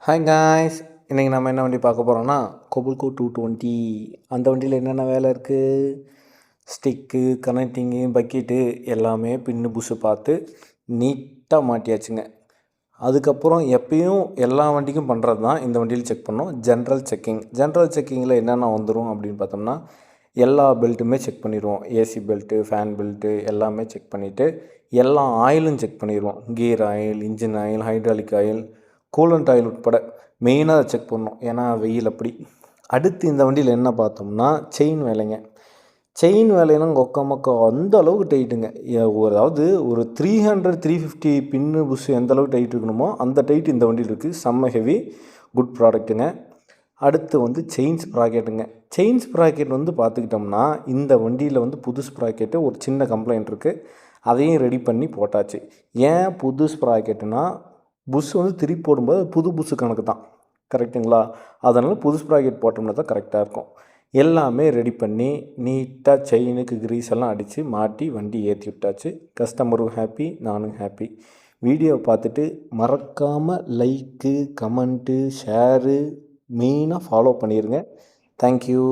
Hi guys, இன்றைக்கி நம்ம என்ன வண்டி பார்க்க போகிறோன்னா கொபுல்கோ 220. அந்த வண்டியில் என்னென்ன வேலை இருக்குது, ஸ்டிக்கு, கனெக்டிங்கு, பக்கெட்டு எல்லாமே பின்னு புஷு பார்த்து நீட்டாக மாட்டியாச்சுங்க. அதுக்கப்புறம் எப்பயும் எல்லா வண்டிக்கும் பண்ணுறது தான் இந்த வண்டியில் செக் பண்ணோம். ஜென்ரல் செக்கிங்கில் என்னென்ன வந்துடும் அப்படின்னு பார்த்தோம்னா எல்லா பெல்ட்டுமே செக் பண்ணிடுவோம். ஏசி பெல்ட்டு, ஃபேன் பெல்ட்டு எல்லாமே செக் பண்ணிவிட்டு எல்லா ஆயிலும் செக் பண்ணிடுவோம். Gear oil, engine oil, hydraulic oil, coolant oil உட்பட மெயினாக அதை செக் பண்ணணும். ஏன்னா வெயில் அப்படி. அடுத்து இந்த வண்டியில் என்ன பார்த்தோம்னா செயின் வேலைங்க. செயின் வேலைன்னா மொக்கம் அந்த அளவுக்கு டைட்டுங்க. அதாவது ஒரு 300 350 பின்னு புஷ் எந்த அளவுக்கு டைட் இருக்கணுமோ அந்த டைட் இந்த வண்டியில் இருக்குது. செம்ம ஹெவி, குட் ப்ராடக்ட்டுங்க. அடுத்து வந்து செயின்ஸ் ப்ராக்கெட்டுங்க. செயின்ஸ் ப்ராக்கெட் வந்து பார்த்துக்கிட்டோம்னா இந்த வண்டியில் வந்து புது ஸ்ப்ராக்கெட்டு ஒரு சின்ன கம்ப்ளைண்ட் இருக்குது. அதையும் ரெடி பண்ணி போட்டாச்சு. ஏன் புது ஸ்ப்ராக்கெட்டுனா புஷ் வந்து திருப்பி போடும்போது புது புஷு கணக்கு தான், கரெக்டுங்களா? அதனால் புது ஸ்ப்ராக்கெட் போட்டோம்னா தான் கரெக்டாக இருக்கும். எல்லாமே ரெடி பண்ணி நீட்டாக செயினுக்கு கிரீஸ் எல்லாம் அடித்து மாட்டி வண்டி ஏற்றி விட்டாச்சு. கஸ்டமரும் ஹாப்பி, நானும் ஹாப்பி. வீடியோ பார்த்துட்டு மறக்காமல் லைக்கு, கமெண்ட்டு, ஷேரு மெயினாக ஃபாலோ பண்ணிடுங்க. தேங்க்யூ.